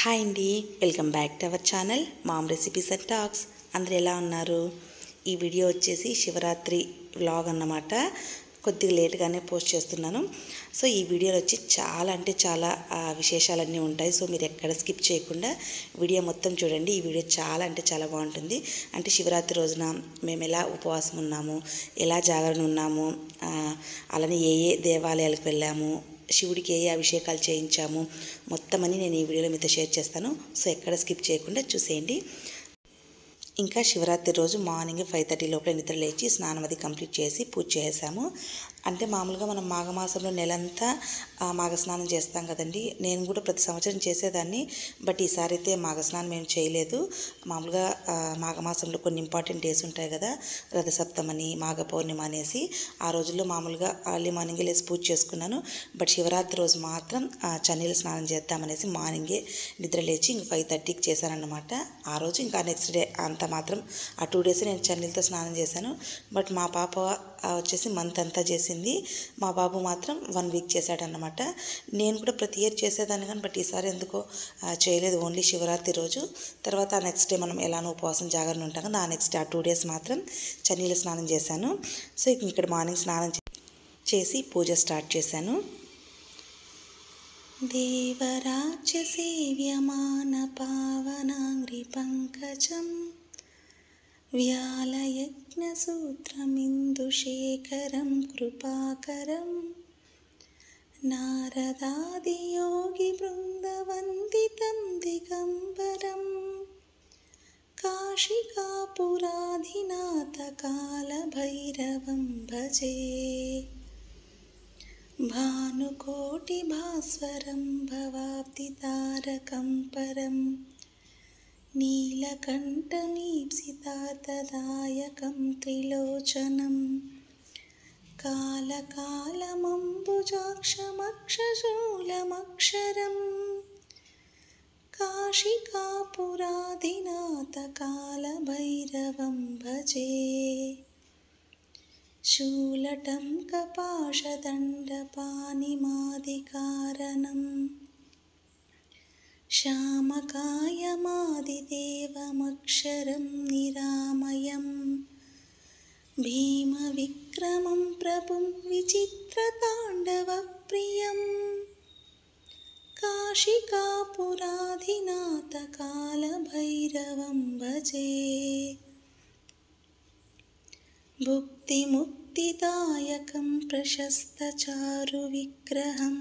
Hi అండి, welcome back to our channel ma'am recipes and talks. అందరు ఎలా ఉన్నారు? ఈ వీడియో వచ్చేసి శివరాత్రి వ్లాగ్ అన్నమాట. కొద్దిగా లేట్గానే పోస్ట్ చేస్తున్నాను. సో ఈ వీడియోలో వచ్చి చాలా అంటే చాలా విశేషాలన్నీ ఉంటాయి. సో మీరు ఎక్కడ స్కిప్ చేయకుండా వీడియో మొత్తం చూడండి. ఈ వీడియో చాలా అంటే చాలా బాగుంటుంది. అంటే శివరాత్రి రోజున మేము ఎలా ఉపవాసం ఉన్నాము, ఎలా జాగరణ ఉన్నాము, అలానే ఏ ఏ దేవాలయాలకు వెళ్ళాము, శివుడికి ఏ అభిషేకాలు చేయించాము మొత్తం అని నేను ఈ వీడియోలో మీతో షేర్ చేస్తాను. సో ఎక్కడ స్కిప్ చేయకుండా చూసేయండి. ఇంకా శివరాత్రి రోజు మార్నింగ్ 5:30 లోపల నిద్ర లేచి స్నానం అది కంప్లీట్ చేసి పూజ చేసాము. అంటే మామూలుగా మనం మాఘమాసంలో నెలంతా మాఘస్నానం చేస్తాం కదండి. నేను కూడా ప్రతి సంవత్సరం చేసేదాన్ని, బట్ ఈసారి అయితే మాఘస్నానం ఏం చేయలేదు. మామూలుగా మాఘమాసంలో కొన్ని ఇంపార్టెంట్ డేస్ ఉంటాయి కదా, రథసప్తమని, మాఘ పౌర్ణిమ అనేసి. ఆ రోజుల్లో మామూలుగా అర్లీ మార్నింగే లేసి పూజ చేసుకున్నాను. బట్ శివరాత్రి రోజు మాత్రం చన్నీళ్ళ స్నానం చేద్దామనేసి మార్నింగే నిద్ర లేచి ఇంక 5:30కి చేశానన్నమాట. ఆ రోజు ఇంకా నెక్స్ట్ డే అంత మాత్రం ఆ 2 డేస్ నేను చన్నీళ్ళతో స్నానం చేశాను. బట్ మా పాప వచ్చేసి మంత్ అంతా చేసింది, మా బాబు మాత్రం 1 వీక్ చేశాడన్నమాట. నేను కూడా ప్రతి ఇయర్ చేసేదాన్ని కానీ బట్ ఈసారి ఎందుకో చేయలేదు. ఓన్లీ శివరాత్రి రోజు, తర్వాత నెక్స్ట్ డే మనం ఎలానో ఉపవాసం జాగరణ ఉంటాం కదా, ఆ నెక్స్ట్ డే ఆ 2 డేస్ మాత్రం చన్నీళ్ళ స్నానం చేశాను. సో ఇక్కడ మార్నింగ్ స్నానం చేసి పూజ స్టార్ట్ చేశాను. దేవరాజ్య సేవ్యమాన పావనాంగ్రి పంకజం వ్యాలయజ్ఞసూత్రమిందుశేఖరం కృపాకరం నారదాదియోగి బృందవందితం దిగంబరం కాశికాపురాధినాథ కాలభైరవం భజే భానుకోటిభాస్వరం భవాబ్దితారకం పరం నీలకంఠమీప్సితార్థదాయకం త్రిలోచనం కాలకాలమంబుజాక్షమక్షశూలమక్షరం కాశికాపురాధినాథ కాలభైరవం భజే శూలటం కపాశదండపానిమాదికారణం శ్యామకాయమాదిదేవమక్షరం నిరామయం భీమవిక్రమం ప్రభుం విచిత్రతాండవప్రియం కాశికాపురాధినాథ కాలభైరవం భజే భుక్తిముక్తిదాయకం ప్రశస్తచారువిగ్రహం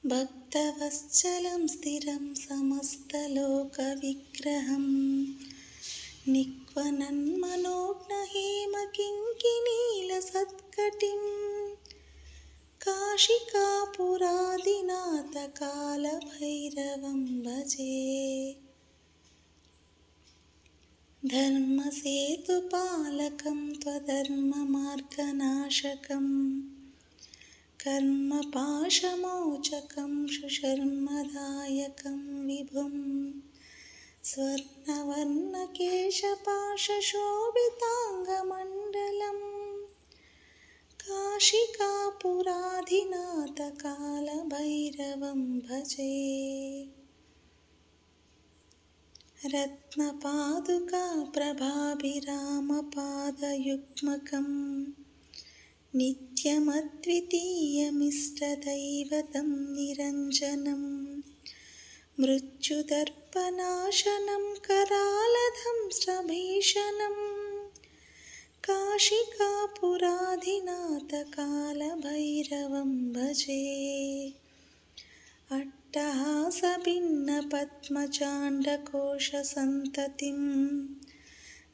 భక్తవత్సలం స్థిరం సమస్తలోకవిగ్రహం నిక్వనన్మనోజ్ఞహేమకింకినీలసత్కటిం కాశికాపురాధినాథ కాలభైరవం భజే ధర్మసేతుపాలకం త్వధర్మమార్గనాశకం కర్మపాశమోచకం సుశర్మదాయకం విభుం స్వర్ణవర్ణకేశపాశశోభితాంగమండలం కాశికాపురాధినాథ కాలభైరవం భజే రత్నపాదుకా ప్రభాభిరామపాదయుగ్మకం నిత్యమద్వితీయమిష్టదైవతం నిరంజనం మృత్యుదర్పనాశనం करालदंष्ट्रभीषणं काशिकापुराधिनाथ कालभैरवं भजे अट्टहासभिन्नपद्मचाण्डकोशसन्ततिं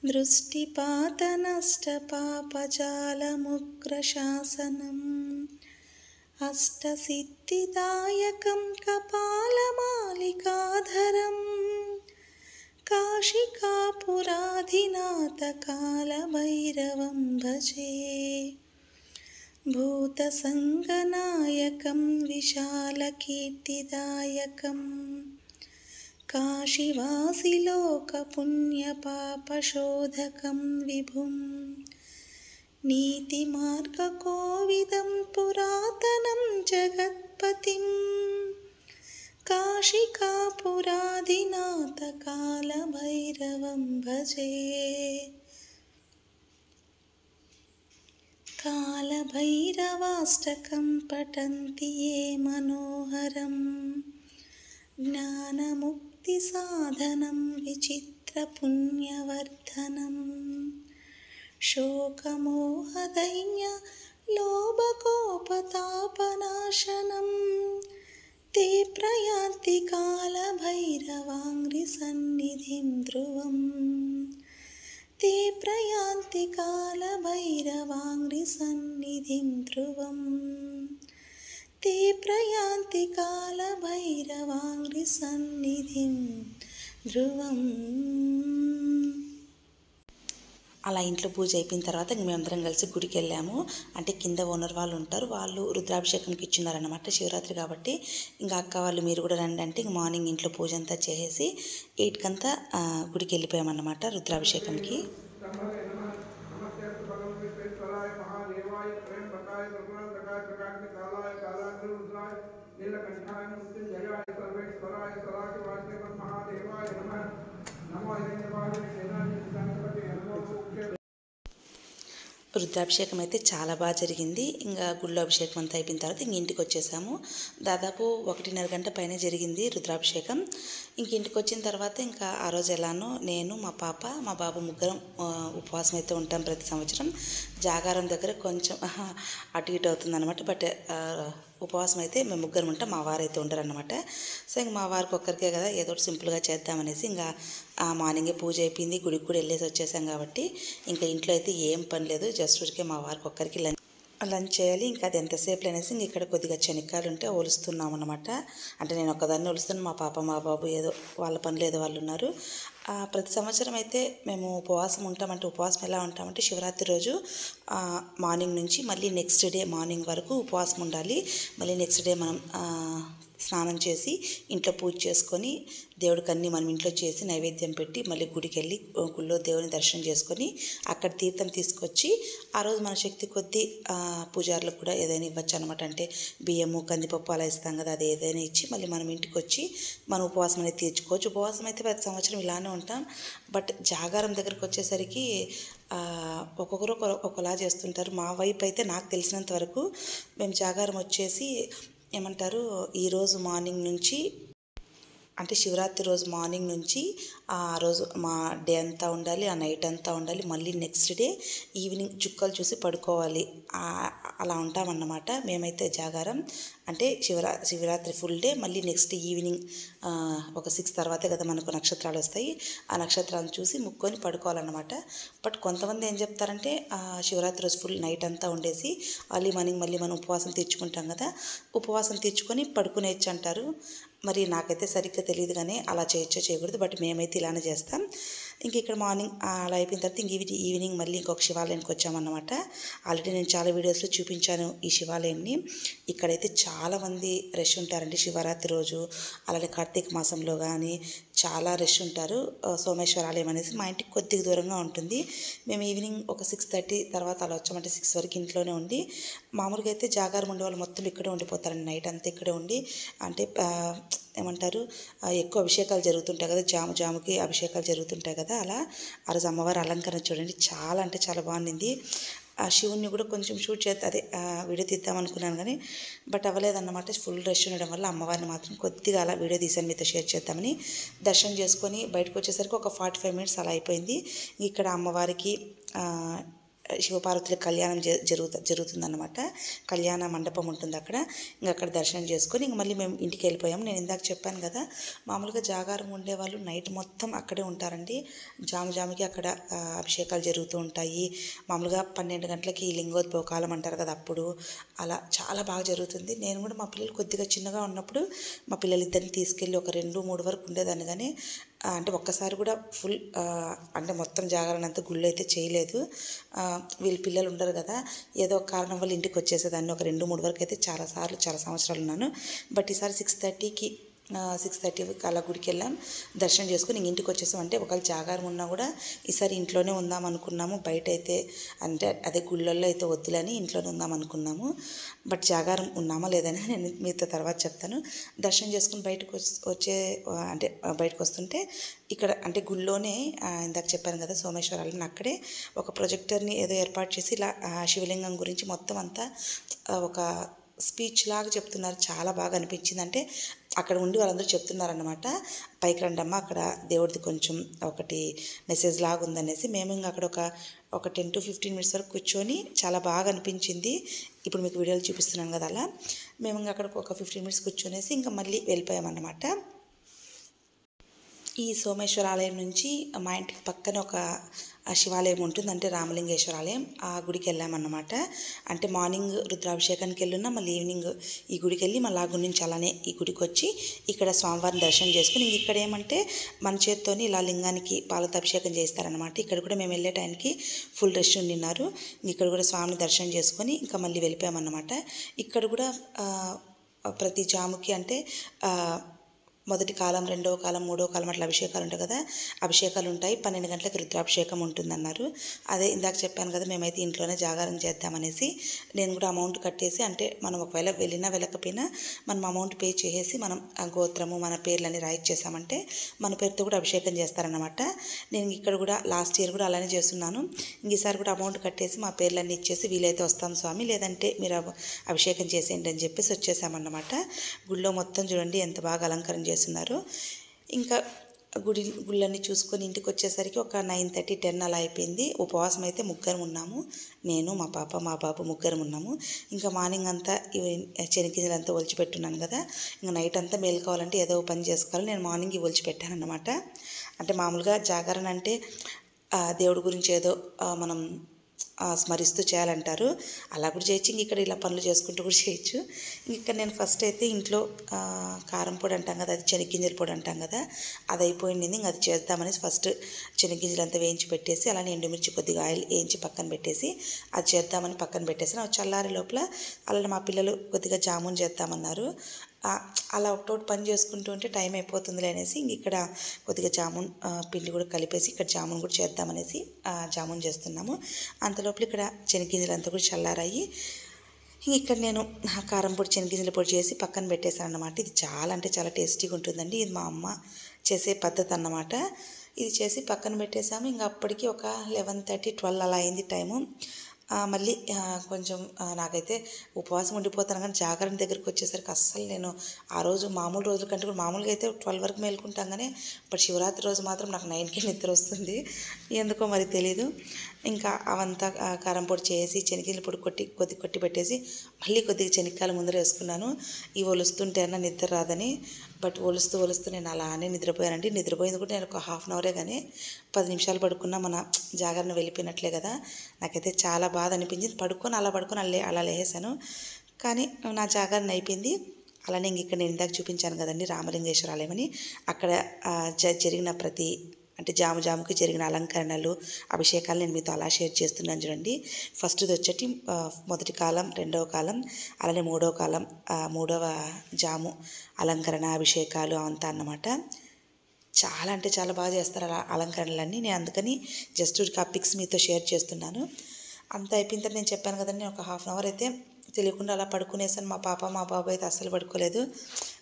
दृष्टिपातनष्टपापजालमुग्रशासनम् अष्टसिद्धिदायकं कपालमालिकाधरम् काशिकापुराधिनाथकालभैरवं भजे भूतसङ्गनायकं विशालकीर्तिदायकं काशीवासिलोकपुण्यपापशोधकं विभुं नीतिमार्गकोविदं पुरातनं जगत्पतिं काशिकापुराधिनाथकालभैरवं भजे कालभैरवाष्टकं पठन्ति ये मनोहरं ज्ञानमुक्तिसाधनं विचित्रपुण्यवर्धनं शोकमोहदैन्यलोभकोपतापनाशनं ते प्रयान्ति कालभैरवाङ्घ्रिसन्निधिं ध्रुवम् ते प्रयान्ति कालभैरवाङ्घ्रिसन्निधिं ध्रुवम् ते प्रयान्ति कालभैरवाङ्घ्रिसन्निधिं ध्रुवम्. అలా ఇంట్లో పూజ అయిపోయిన తర్వాత మేమందరం కలిసి గుడికి వెళ్ళాము. అంటే కింద ఓనర్ వాళ్ళు ఉంటారు, వాళ్ళు రుద్రాభిషేకంకి ఇచ్చిన్నారన్నమాట. శివరాత్రి కాబట్టి ఇంకా అక్క వాళ్ళు మీరు కూడా రండి అంటే ఇంక మార్నింగ్ ఇంట్లో పూజ అంతా చేసేసి 8 కంతా గుడికి వెళ్ళిపోయామన్నమాట రుద్రాభిషేకంకి. రుద్రాభిషేకం అయితే చాలా బాగా జరిగింది. ఇంకా గుళ్ళో అభిషేకం అంతా అయిపోయిన తర్వాత ఇంక ఇంటికి వచ్చేసాము. దాదాపు 1.5 గంట పైన జరిగింది రుద్రాభిషేకం. ఇంక ఇంటికి వచ్చిన తర్వాత ఇంకా ఆ రోజు ఎలానో నేను మా పాప మా బాబు ముగ్గురం ఉపవాసం అయితే ఉంటాం ప్రతి సంవత్సరం. జాగారం దగ్గర కొంచెం అటు ఇటు అవుతుందన్నమాట. బట్ ఉపవాసం అయితే మేము ముగ్గురం ఉంటాం, మా వారు అయితే ఉండరు అనమాట. సో ఇంక మా వారికి ఒక్కరికే కదా ఏదో ఒకటి సింపుల్గా చేద్దామనేసి ఇంకా మార్నింగే పూజ అయిపోయింది, గుడికి కూడా వెళ్ళేసి వచ్చేసాం కాబట్టి ఇంకా ఇంట్లో అయితే ఏం పని లేదు. జస్ట్ ఊరికే మా వారికి ఒక్కరికి లంచ్ చేయాలి. ఇంకా అది ఎంతసేపు అనేసి ఇంక ఇక్కడ కొద్దిగా శనక్కాయలు ఉంటే ఒలుస్తున్నాం అనమాట. అంటే నేను ఒక్కదాన్ని ఒలుస్తాను, మా పాప మా బాబు ఏదో వాళ్ళ పనులు ఏదో వాళ్ళు ఉన్నారు. ప్రతి సంవత్సరం అయితే మేము ఉపవాసం ఉంటామంటే ఉపవాసం ఎలా ఉంటామంటే శివరాత్రి రోజు మార్నింగ్ నుంచి మళ్ళీ నెక్స్ట్ డే మార్నింగ్ వరకు ఉపవాసం ఉండాలి. మళ్ళీ నెక్స్ట్ డే మనం స్నానం చేసి ఇంట్లో పూజ చేసుకొని దేవుడికి అన్నీ మనం ఇంట్లో చేసి నైవేద్యం పెట్టి మళ్ళీ గుడికి వెళ్ళి గుళ్ళో దేవుని దర్శనం చేసుకొని అక్కడ తీర్థం తీసుకొచ్చి ఆ రోజు మన శక్తి కొద్దీ పూజారులకు కూడా ఏదైనా ఇవ్వచ్చు అనమాట. అంటే బియ్యము కందిపప్పు అలా ఇస్తాం కదా, అది ఏదైనా ఇచ్చి మళ్ళీ మనం ఇంటికి వచ్చి మన ఉపవాసం అనేది తీర్చుకోవచ్చు. ఉపవాసం అయితే ప్రతి సంవత్సరం ఇలానే ఉంటాం. బట్ జాగారం దగ్గరికి వచ్చేసరికి ఒక్కొక్కరు ఒకలా చేస్తుంటారు. మా వైపు అయితే నాకు తెలిసినంత వరకు మేము జాగారం వచ్చేసి ఏమంటారు, ఈరోజు మార్నింగ్ నుంచి అంటే శివరాత్రి రోజు మార్నింగ్ నుంచి ఆ రోజు మా డే అంతా ఉండాలి, ఆ నైట్ అంతా ఉండాలి. మళ్ళీ నెక్స్ట్ డే ఈవినింగ్ చుక్కలు చూసి పడుకోవాలి. అలా ఉంటామన్నమాట మేమైతే జాగారం. అంటే శివరాత్రి ఫుల్ డే, మళ్ళీ నెక్స్ట్ ఈవినింగ్ ఒక 6 తర్వాతే కదా మనకు నక్షత్రాలు వస్తాయి. ఆ నక్షత్రాలను చూసి ముక్కొని పడుకోవాలన్నమాట. బట్ కొంతమంది ఏం చెప్తారంటే శివరాత్రి రోజు ఫుల్ నైట్ అంతా ఉండేసి అర్లీ మార్నింగ్ మళ్ళీ మనం ఉపవాసం తీర్చుకుంటాం కదా, ఉపవాసం తీర్చుకొని పడుకునేయచ్చు అంటారు. మరి నాకైతే సరిగ్గా తెలియదు కానీ అలా చేయొచ్చో చేయకూడదు. బట్ మేమైతే ఇలానే చేస్తాం. ఇంక ఇక్కడ మార్నింగ్ అలా అయిపోయిన తర్వాత ఇంక ఈవినింగ్ మళ్ళీ ఇంకొక శివాలయానికి వచ్చామన్నమాట. ఆల్రెడీ నేను చాలా వీడియోస్లో చూపించాను ఈ శివాలయాన్ని. ఇక్కడైతే చాలామంది రష్ ఉంటారండి శివరాత్రి రోజు. అలానే కార్తీక మాసంలో కానీ చాలా రష్ ఉంటారు. సోమేశ్వర ఆలయం అనేసి మా ఇంటికి కొద్దిగా దూరంగా ఉంటుంది. మేము ఈవినింగ్ ఒక 6:30 తర్వాత అలా వచ్చామంటే 6 వరకు ఇంట్లోనే ఉండి, మామూలుగా అయితే జాగారం ఉండే వాళ్ళు మొత్తం ఇక్కడే ఉండిపోతారండి. నైట్ అంతా ఇక్కడే ఉండి అంటే ఏమంటారు ఎక్కువ అభిషేకాలు జరుగుతుంటాయి కదా, జాముకి అభిషేకాలు జరుగుతుంటాయి కదా, అలా ఆ రోజు అమ్మవారి అలంకరణ చూడండి చాలా అంటే చాలా బాగుంది. ఆ శివుణ్ణి కూడా కొంచెం షూట్ చేస్తే వీడియో తీద్దామనుకున్నాను కానీ బట్ అవ్వలేదన్నమాట. ఫుల్ రష్ ఉండడం వల్ల అమ్మవారిని మాత్రం కొద్దిగా అలా వీడియో తీసాను మీతో షేర్ చేద్దామని. దర్శనం చేసుకొని బయటకు వచ్చేసరికి ఒక 45 మినిట్స్ అలా అయిపోయింది. ఇక్కడ అమ్మవారికి శివపార్వతుల కళ్యాణం జరుగుతుందన్నమాట. కళ్యాణ మండపం ఉంటుంది అక్కడ. ఇంకా అక్కడ దర్శనం చేసుకొని ఇంక మళ్ళీ మేము ఇంటికి వెళ్ళిపోయాము. నేను ఇందాక చెప్పాను కదా, మామూలుగా జాగారం ఉండేవాళ్ళు నైట్ మొత్తం అక్కడే ఉంటారండి. జాముకి అక్కడ అభిషేకాలు జరుగుతూ ఉంటాయి. మామూలుగా 12 గంటలకి లింగోద్భవ కాలం అంటారు కదా, అప్పుడు అలా చాలా బాగా జరుగుతుంది. నేను కూడా మా పిల్లలు కొద్దిగా చిన్నగా ఉన్నప్పుడు మా పిల్లలిద్దరిని తీసుకెళ్ళి ఒక 2-3 వరకు ఉండేదాన్ని. కానీ అంటే ఒక్కసారి కూడా ఫుల్ అంటే మొత్తం జాగరణ అంతా గుళ్ళు అయితే చేయలేదు. వీళ్ళ పిల్లలు ఉండరు కదా, ఏదో ఒక కారణం వల్ల ఇంటికి వచ్చేసేదాన్ని. ఒక 2-3 వరకు అయితే చాలా సంవత్సరాలు ఉన్నాను. బట్ ఈసారి 6:30కి అలా గుడికి వెళ్ళాం, దర్శనం చేసుకుని ఇంటికి వచ్చేసాం. అంటే ఒకవేళ జాగారం ఉన్నా కూడా ఈసారి ఇంట్లోనే ఉందాం అనుకున్నాము. బయట అయితే అంటే అదే గుళ్ళల్లో అయితే వద్దులని ఇంట్లోనే ఉందాం అనుకున్నాము. బట్ జాగారం ఉన్నామా లేదని నేను మీతో తర్వాత చెప్తాను. దర్శనం చేసుకుని బయటకు వస్తుంటే ఇక్కడ అంటే గుళ్ళోనే ఇందాక చెప్పాను కదా సోమేశ్వరాలను, అక్కడే ఒక ప్రొజెక్టర్ని ఏదో ఏర్పాటు చేసి ఇలా శివలింగం గురించి మొత్తం అంతా ఒక స్పీచ్ లాగా చెప్తున్నారు. చాలా బాగా అనిపించింది. అంటే అక్కడ ఉండి వాళ్ళందరూ చెప్తున్నారన్నమాట, పైకి రండమ్మ అక్కడ దేవుడిది కొంచెం ఒకటి మెసేజ్ లాగా ఉందనేసి. మేము ఇంకా అక్కడ ఒక 10 to 15 minutes వరకు కూర్చొని చాలా బాగా అనిపించింది. ఇప్పుడు మీకు వీడియోలు చూపిస్తున్నాను కదా, అలా మేము ఇంకా అక్కడ ఒక 15 minutes కూర్చొనేసి ఇంకా మళ్ళీ వెళ్ళిపోయామన్నమాట. ఈ సోమేశ్వర ఆలయం నుంచి మా ఇంటికి పక్కన ఒక శివాలయం ఉంటుంది, అంటే రామలింగేశ్వర ఆలయం. ఆ గుడికి వెళ్ళామన్నమాట. అంటే మార్నింగ్ రుద్రాభిషేకానికి వెళ్ళున్నా, మళ్ళీ ఈవినింగ్ ఈ గుడికి వెళ్ళి మళ్ళీ ఆ గుడి నుంచి అలానే ఈ గుడికి వచ్చి ఇక్కడ స్వామివారిని దర్శనం చేసుకుని ఇక్కడ ఏమంటే మన చేత్తోని ఇలా లింగానికి పాలతో అభిషేకం చేస్తారనమాట. ఇక్కడ కూడా మేము వెళ్ళే టైంకి ఫుల్ రష్ ఉండినారు. ఇక్కడ కూడా స్వామిని దర్శనం చేసుకొని ఇంకా మళ్ళీ వెళ్ళిపోయామన్నమాట. ఇక్కడ కూడా ప్రతి జాముకి అంటే మొదటి కాలం, రెండవ కాలం, మూడవ కాలం అట్లా అభిషేకాలు ఉంటాయి కదా, అభిషేకాలు ఉంటాయి. 12 గంటలకు రుద్రాభిషేకం ఉంటుందన్నారు. అదే ఇందాక చెప్పాను కదా, మేమైతే ఇంట్లోనే జాగారం చేద్దామనేసి నేను కూడా అమౌంట్ కట్టేసి, అంటే మనం ఒకవేళ వెళ్ళకపోయినా మనం అమౌంట్ పే చేసేసి మనం గోత్రము మన పేర్లన్నీ రాయిచ్చేసామంటే మన పేరుతో కూడా అభిషేకం చేస్తారన్నమాట. నేను ఇక్కడ కూడా లాస్ట్ ఇయర్ కూడా అలానే చేస్తున్నాను. ఈసారి కూడా అమౌంట్ కట్టేసి మా పేర్లన్నీ ఇచ్చేసి వీలైతే వస్తాం స్వామి, లేదంటే మీరు అభిషేకం చేసేయండి అని చెప్పేసి వచ్చేసామన్నమాట. గుళ్ళో మొత్తం చూడండి ఎంత బాగా అలంకరణ చేస్తున్నారు. ఇంకా గుళ్ళన్నీ చూసుకొని ఇంటికి వచ్చేసరికి ఒక 9:30, 10 అలా అయిపోయింది. ఉపవాసం అయితే 3 ఉన్నాము, నేను మా పాప మా బాబు 3 ఉన్నాము. ఇంకా మార్నింగ్ అంతా చెనిగింజలంతా ఒలిచిపెట్టున్నాను కదా, ఇంకా నైట్ అంతా మేలుకోవాలంటే ఏదో పని చేసుకోవాలి. నేను మార్నింగ్ ఇవి ఒలిచిపెట్టాను అన్నమాట. అంటే మామూలుగా జాగరణ అంటే దేవుడి గురించి ఏదో మనం స్మరిస్తూ చేయాలంటారు, అలా కూడా చేయొచ్చు. ఇక్కడ ఇలా పనులు చేసుకుంటూ కూడా చేయొచ్చు. ఇక్కడ నేను ఫస్ట్ అయితే ఇంట్లో కారం పొడి అంటాం కదా, అది శనగగింజల పొడి అంటాం కదా, అది అయిపోయింది. ఇంకా అది చేద్దామనేసి ఫస్ట్ శనగగింజలు అంతా వేయించి పెట్టేసి, అలానే ఎండుమిర్చి కొద్దిగా ఆయిల్ వేయించి పక్కన పెట్టేసి అది చేద్దామని పక్కన పెట్టేసి చల్లారి లోపల అలానే మా పిల్లలు కొద్దిగా జామున్ చేద్దామన్నారు. అలా ఒకటోటి పని చేసుకుంటూ ఉంటే టైం అయిపోతుందిలే అనేసి ఇక్కడ కొద్దిగా జామున్ పిండి కూడా కలిపేసి ఇక్కడ జామున్ కూడా చేద్దామనేసి జామున్ చేస్తున్నాము. అంతలోపల ఇక్కడ శనగగింజలంతా కూడా చల్లారాయి. ఇక్కడ నేను కారం పొడి శనగగింజల పొడి చేసి పక్కన పెట్టేశాను అన్నమాట. ఇది చాలా అంటే చాలా టేస్టీగా ఉంటుందండి. ఇది మా అమ్మ చేసే పద్ధతి అన్నమాట. ఇది చేసి పక్కన పెట్టేసాము. ఇంకా అప్పటికి ఒక 11:30, 12 అలా అయింది టైము. మళ్ళీ కొంచెం నాకైతే ఉపవాసం ఉండిపోతాను, కానీ జాగరణ దగ్గరికి వచ్చేసరికి అస్సలు నేను ఆ రోజు మామూలు రోజుల కంటే కూడా మామూలుగా అయితే 12 వరకు మేలుకుంటాం, కానీ బట్ శివరాత్రి రోజు మాత్రం నాకు 9కి నిద్ర వస్తుంది, ఎందుకో మరి తెలీదు. ఇంకా అవంతా కారం పొడి చేసి శనగగింజల పొడి కొట్టి పెట్టేసి మళ్ళీ కొద్దిగా శనక్కాయలు ముందర వేసుకున్నాను. ఇవి ఒలుస్తుంటే అన్న నిద్ర రాదని. బట్ ఒలుస్తూ నేను అలానే నిద్రపోయానండి. నిద్రపోయింది కూడా నేను ఒక 1/2 అవరే, కానీ 10 నిమిషాలు పడుకున్నా మన జాగరణ వెళ్ళిపోయినట్లే కదా. నాకైతే చాలా బాధ అనిపించింది. అలా పడుకొని అలా లేసాను, కానీ నా జాగరణ అయిపోయింది. అలానే ఇక్కడ నేను ఇందాక చూపించాను కదండి రామలింగేశ్వర ఆలయం అని, అక్కడ జరిగిన ప్రతి అంటే జాముకి జరిగిన అలంకరణలు, అభిషేకాలు నేను మీతో అలా షేర్ చేస్తున్నాను చూడండి. ఫస్ట్ది వచ్చేటి మొదటి కాలం, రెండవ కాలం, అలానే మూడవ కాలం, మూడవ జాము అలంకరణ, అభిషేకాలు అవంతా అన్నమాట. చాలా అంటే చాలా బాగా చేస్తారు అలా అలంకరణలన్నీ. నేను అందుకని జస్ట్ ఆ పిక్స్ మీతో షేర్ చేస్తున్నాను. అంత అయిపోయిన తర్వాత నేను చెప్పాను కదండి, నేను ఒక 1/2 అవర్ అయితే తెలియకుండా అలా పడుకునేసాను. మా పాప మా బాబు అయితే అస్సలు పడుకోలేదు.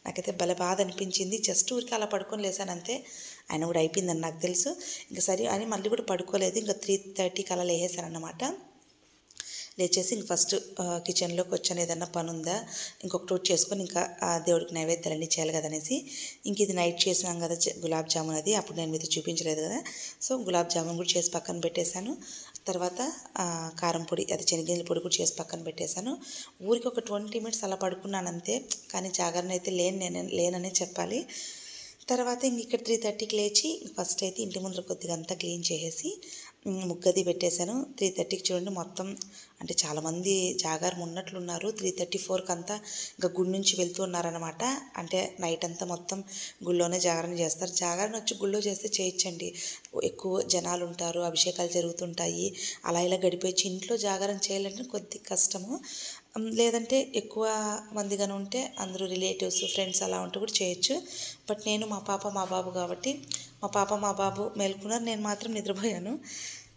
నాకైతే భలే బాధ అనిపించింది. జస్ట్ ఊరికి అలా పడుకొని లేసాను అంతే. ఆయన కూడా అయిపోయిందని నాకు తెలుసు. ఇంకా సరే అని మళ్ళీ కూడా పడుకోలేదు. ఇంకా 3:30కి అలా లేసాను అన్నమాట. లేచేసి ఇంక ఫస్ట్ కిచెన్లోకి వచ్చాను, ఏదన్నా పని ఉందా ఇంకొకటి చేసుకొని ఇంకా దేవుడికి నైవేద్యాలన్నీ చేయాలి కదా అనేసి. ఇంక ఇది నైట్ చేసినాం కదా గులాబ్ జామున్, అది అప్పుడు నేను మీతో చూపించలేదు కదా. సో గులాబ్ జామున్ కూడా చేసి పక్కన పెట్టేశాను. తర్వాత కారం పొడి, అది శనగగింజల పొడి కూడా చేసి పక్కన పెట్టేశాను. ఊరికి ఒక 20 మినిట్స్ అలా పడుకున్నాను అంతే. కానీ జాగరణ అయితే లేననే చెప్పాలి. తర్వాత ఇంక ఇక్కడ 3:30కి లేచి ఫస్ట్ అయితే ఇంటి ముందర కొద్దిగా అంతా క్లీన్ చేసేసి ముగ్గది పెట్టేశాను. 3:30కి చూడండి మొత్తం, అంటే చాలామంది జాగారం ఉన్నట్లున్నారు. 3:34కి అంతా ఇంకా గుడి నుంచి వెళ్తూ ఉన్నారనమాట. అంటే నైట్ అంతా మొత్తం గుళ్ళోనే జాగరణ చేస్తారు. జాగరణ వచ్చి గుళ్ళో చేస్తే చేయొచ్చండి, ఎక్కువ జనాలు ఉంటారు, అభిషేకాలు జరుగుతుంటాయి. అలా ఇలా గడిపేయచ్చు. ఇంట్లో జాగరణ చేయాలంటే కొద్ది కష్టము. లేదంటే ఎక్కువ మందిగానే ఉంటే అందరూ రిలేటివ్స్, ఫ్రెండ్స్ అలా ఉంటే కూడా చేయొచ్చు. బట్ నేను మా పాప మా బాబు కాబట్టి, మా పాప మా బాబు మేల్కున్నారు, నేను మాత్రం నిద్రపోయాను.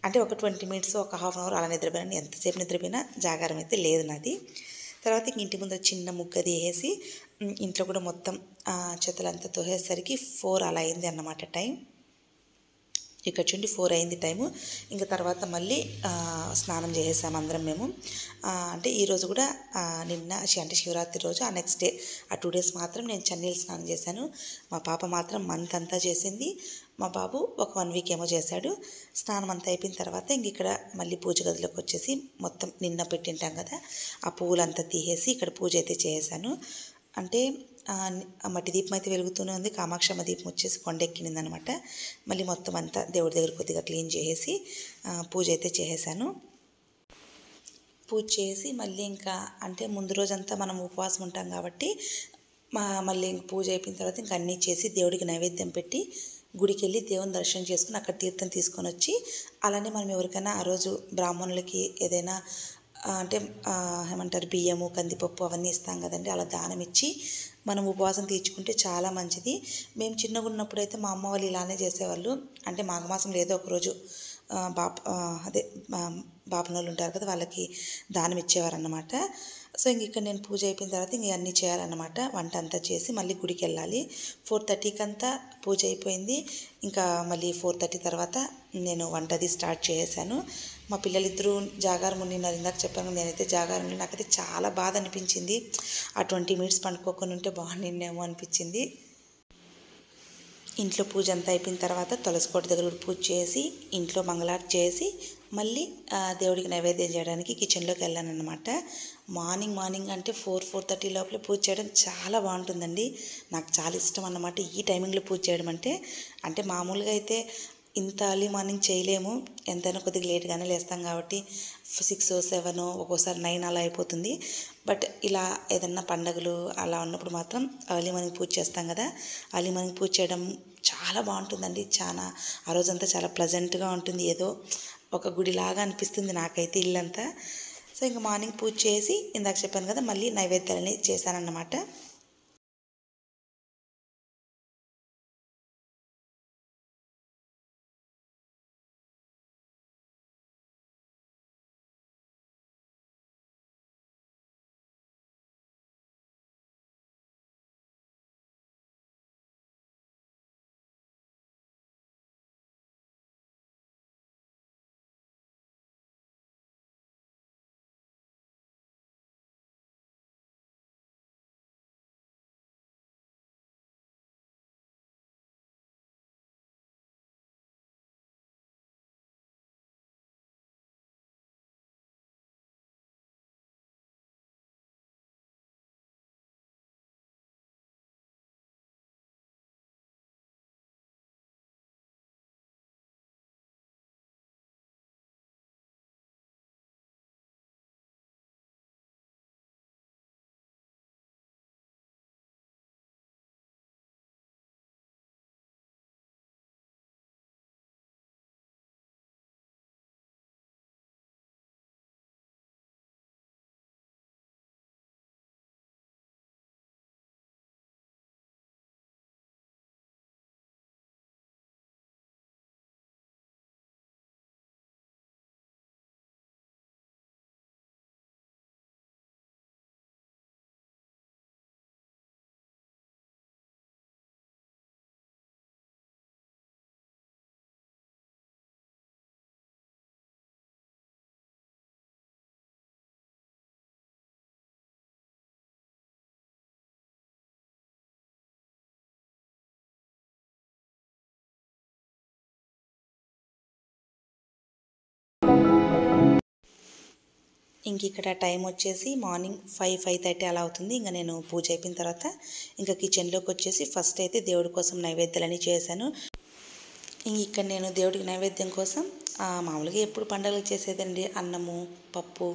అంటే ఒక 20 మినిట్స్, ఒక హాఫ్ అన్ అవర్ అలా నిద్రపోయాను. ఎంతసేపు నిద్రపోయినా జాగారం అయితే లేదు నాది. తర్వాత ఇంక ఇంటి ముందు చిన్న ముగ్గది వేసి ఇంట్లో కూడా మొత్తం చెత్తలంతా తోసేసరికి 4 అలా అయింది అన్నమాట టైం. ఇక్కడ చూడండి 4 అయింది టైము. ఇంకా తర్వాత మళ్ళీ స్నానం చేసేసాము అందరం మేము. అంటే ఈరోజు కూడా నిన్న అంటే శివరాత్రి రోజు ఆ నెక్స్ట్ డే ఆ 2 డేస్ మాత్రం నేను చన్నీళ్ళు స్నానం చేశాను. మా పాప మాత్రం మంత్ అంతా చేసింది. మా బాబు ఒక 1 వీక్ ఏమో చేశాడు. స్నానం అంతా అయిపోయిన తర్వాత ఇంక ఇక్కడ మళ్ళీ పూజ గదిలోకి వచ్చేసి మొత్తం నిన్న పెట్టింటాం కదా, ఆ పువ్వులంతా తీసేసి ఇక్కడ పూజ అయితే చేశాను. అంటే మట్టి దీపం అయితే వెలుగుతూనే ఉంది. కామాక్షమ్మ దీపం వచ్చేసి కొండెక్కింది అనమాట. మళ్ళీ మొత్తం అంతా దేవుడి దగ్గర కొద్దిగా క్లీన్ చేసేసి పూజ అయితే చేసేసాను. పూజ చేసి మళ్ళీ ఇంకా అంటే ముందు రోజంతా మనం ఉపవాసం ఉంటాం కాబట్టి మళ్ళీ పూజ అయిపోయిన తర్వాత ఇంకా అన్నీ చేసి దేవుడికి నైవేద్యం పెట్టి గుడికి వెళ్ళి దేవుని దర్శనం చేసుకుని అక్కడ తీర్థం తీసుకొని వచ్చి, అలానే మనం ఎవరికైనా ఆ రోజు బ్రాహ్మణులకి ఏదైనా అంటే ఏమంటారు బియ్యము, కందిపప్పు అవన్నీ ఇస్తాం కదండి, అలా దానం ఇచ్చి మనం ఉపవాసం తీర్చుకుంటే చాలా మంచిది. మేము చిన్నగా ఉన్నప్పుడైతే మా అమ్మ వాళ్ళు ఇలానే చేసేవాళ్ళు. అంటే మాఘమాసం లేదో ఒకరోజు అదే బాపనోళ్ళు ఉంటారు కదా, వాళ్ళకి దానం ఇచ్చేవారన్నమాట. సో ఇంక ఇక్కడ నేను పూజ అయిపోయిన తర్వాత ఇంక అన్నీ చేయాలన్నమాట. వంట అంతా చేసి మళ్ళీ గుడికి వెళ్ళాలి. 4:30కి అంతా పూజ అయిపోయింది. ఇంకా మళ్ళీ 4:30 తర్వాత నేను వంటది స్టార్ట్ చేశాను. మా పిల్లలిద్దరూ జాగారం ఉండినారు. ఇందాక చెప్పాను, నేనైతే జాగారం ఉండి నాకైతే చాలా బాధ అనిపించింది. ఆ 20 మినిట్స్ పండుకోకుండా ఉంటే బాగుండిందేమో అనిపించింది. ఇంట్లో పూజ అంతా అయిపోయిన తర్వాత తులసికోట దగ్గర పూజ చేసి ఇంట్లో మంగళారతి చేసి మళ్ళీ దేవుడికి నైవేద్యం చేయడానికి కిచెన్లోకి వెళ్ళాను అనమాట. మార్నింగ్ అంటే 4:30 లోపలే పూజ చేయడం చాలా బాగుంటుందండి. నాకు చాలా ఇష్టం అన్నమాట ఈ టైమింగ్లో పూజ చేయడం అంటే మామూలుగా అయితే ఇంత ఎర్లీ మార్నింగ్ చేయలేము. ఎంతైనా కొద్దిగా లేట్గానే లేస్తాం కాబట్టి 6, 7 ఒక్కోసారి 9 అలా అయిపోతుంది. బట్ ఇలా ఏదన్నా పండగలు అలా ఉన్నప్పుడు మాత్రం ఎర్లీ మార్నింగ్ పూజ చేస్తాం కదా, ఎర్లీ మార్నింగ్ పూజ చేయడం చాలా బాగుంటుందండి. ఆ రోజంతా చాలా ప్లెజెంట్గా ఉంటుంది. ఏదో ఒక గుడిలాగా అనిపిస్తుంది నాకైతే ఇల్లంతా. సో ఇంకా మార్నింగ్ పూజ చేసి ఇందాక చెప్పాను కదా, మళ్ళీ నైవేద్యాలని చేశానన్నమాట. ఇంక ఇక్కడ టైం వచ్చేసి మార్నింగ్ 5:30 అలా అవుతుంది. ఇంకా నేను పూజ అయిపోయిన తర్వాత ఇంకా కిచెన్లోకి వచ్చేసి ఫస్ట్ అయితే దేవుడి కోసం నైవేద్యాలని చేశాను. ఇంక ఇక్కడ నేను దేవుడికి నైవేద్యం కోసం మామూలుగా ఎప్పుడు పండుగలు చేసేదండి అన్నము, పప్పు,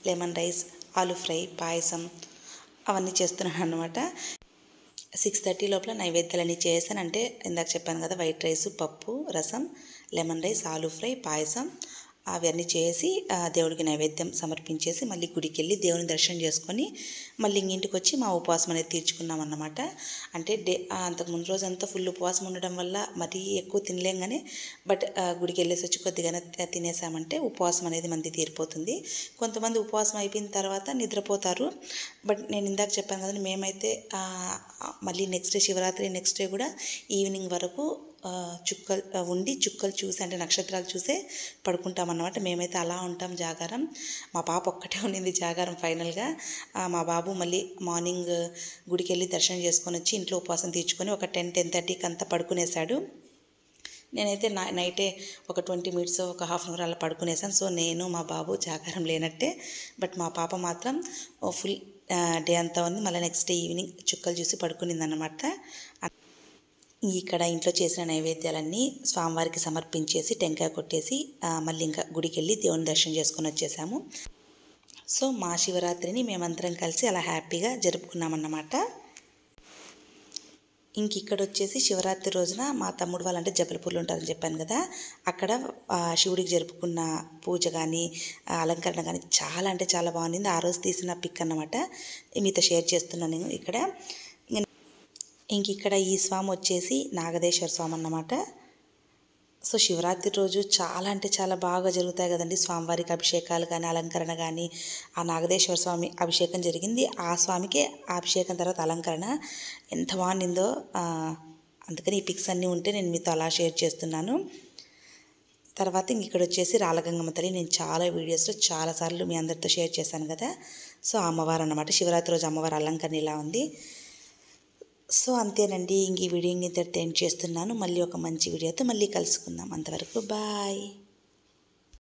లెమన్ రైస్, ఆలు ఫ్రై, పాయసం అవన్నీ చేస్తున్నాను అనమాట. 6:30 లోపల నైవేద్యాలన్నీ చేశాను. అంటే ఇందాక చెప్పాను కదా, వైట్ రైస్, పప్పు, రసం, లెమన్ రైస్, ఆలు ఫ్రై, పాయసం అవన్నీ చేసి దేవుడికి నైవేద్యం సమర్పించేసి మళ్ళీ గుడికి వెళ్ళి దేవుని దర్శనం చేసుకొని మళ్ళీ ఇంటికి వచ్చి మా ఉపవాసం అనేది తీర్చుకున్నాం అన్నమాట. అంటే అంతకు ముందు రోజంతా ఫుల్ ఉపవాసం ఉండడం వల్ల మరీ ఎక్కువ తినలేం కానీ బట్ గుడికి వెళ్ళేసి వచ్చి కొద్దిగానే తినేసామంటే ఉపవాసం అనేది మంది తీరిపోతుంది. కొంతమంది ఉపవాసం అయిపోయిన తర్వాత నిద్రపోతారు. బట్ నేను ఇందాక చెప్పాను కదండి, మేమైతే మళ్ళీ next day Shivaratri next day కూడా ఈవినింగ్ వరకు చుక్కలు ఉండి చుక్కలు చూసి అంటే నక్షత్రాలు చూసే పడుకుంటామన్నమాట. మేమైతే అలా ఉంటాం జాగారం. మా పాప ఒక్కటే ఉండింది జాగారం ఫైనల్గా. మా బాబు మళ్ళీ మార్నింగ్ గుడికి వెళ్ళి దర్శనం చేసుకొని వచ్చి ఇంట్లో ఉపవాసం తీర్చుకొని ఒక 10-10:30కి అంతా పడుకునేశాడు. నేనైతే నైటే ఒక 20 మినిట్స్ ఒక హాఫ్ అన్ అవర్ అలా పడుకునేసాను. సో నేను మా బాబు జాగారం లేనట్టే. బట్ మా పాప మాత్రం ఫుల్ డే అంతా ఉంది. మళ్ళీ నెక్స్ట్ డే ఈవినింగ్ చుక్కలు చూసి పడుకునిందన్నమాట. ఇక్కడ ఇంట్లో చేసిన నైవేద్యాలన్నీ స్వామివారికి సమర్పించేసి టెంకాయ కొట్టేసి మళ్ళీ ఇంకా గుడికి వెళ్ళి దేవుని దర్శనం చేసుకొని వచ్చేసాము. సో మా శివరాత్రిని మేమందరం కలిసి అలా హ్యాపీగా జరుపుకున్నామన్నమాట. ఇంక ఇక్కడ వచ్చేసి శివరాత్రి రోజున మా తమ్ముడు వాళ్ళు అంటే జబల్పూర్లో ఉంటారని చెప్పాను కదా, అక్కడ శివుడికి జరుపుకున్న పూజ కానీ అలంకరణ కానీ చాలా అంటే చాలా బాగుంది. ఆ రోజు తీసిన పిక్ అన్నమాట మీతో షేర్ చేస్తున్నాను నేను ఇక్కడ. ఇంక ఇక్కడ ఈ స్వామి వచ్చేసి నాగదేశ్వర స్వామి అన్నమాట. సో శివరాత్రి రోజు చాలా అంటే చాలా బాగా జరుగుతాయి కదండి స్వామివారికి అభిషేకాలు కానీ అలంకరణ కానీ. ఆ నాగదేశ్వర స్వామి అభిషేకం జరిగింది, ఆ స్వామికి అభిషేకం తర్వాత అలంకరణ ఎంత బాగుండిందో. అందుకని ఈ పిక్స్ అన్నీ ఉంటే నేను మీతో అలా షేర్ చేస్తున్నాను. తర్వాత ఇంక ఇక్కడ వచ్చేసి రాలగంగమ్మ తల్లి. నేను చాలా వీడియోస్లో చాలాసార్లు మీ అందరితో షేర్ చేశాను కదా. సో అమ్మవారు అన్నమాట. శివరాత్రి రోజు అమ్మవారి అలంకరణ ఇలా ఉంది. సో అంతేనండి, ఇంక ఈ వీడియో ఇంతటితో ఎండ్ చేస్తున్నాను. మళ్ళీ ఒక మంచి వీడియోతో మళ్ళీ కలుసుకుందాం. అంతవరకు బాయ్.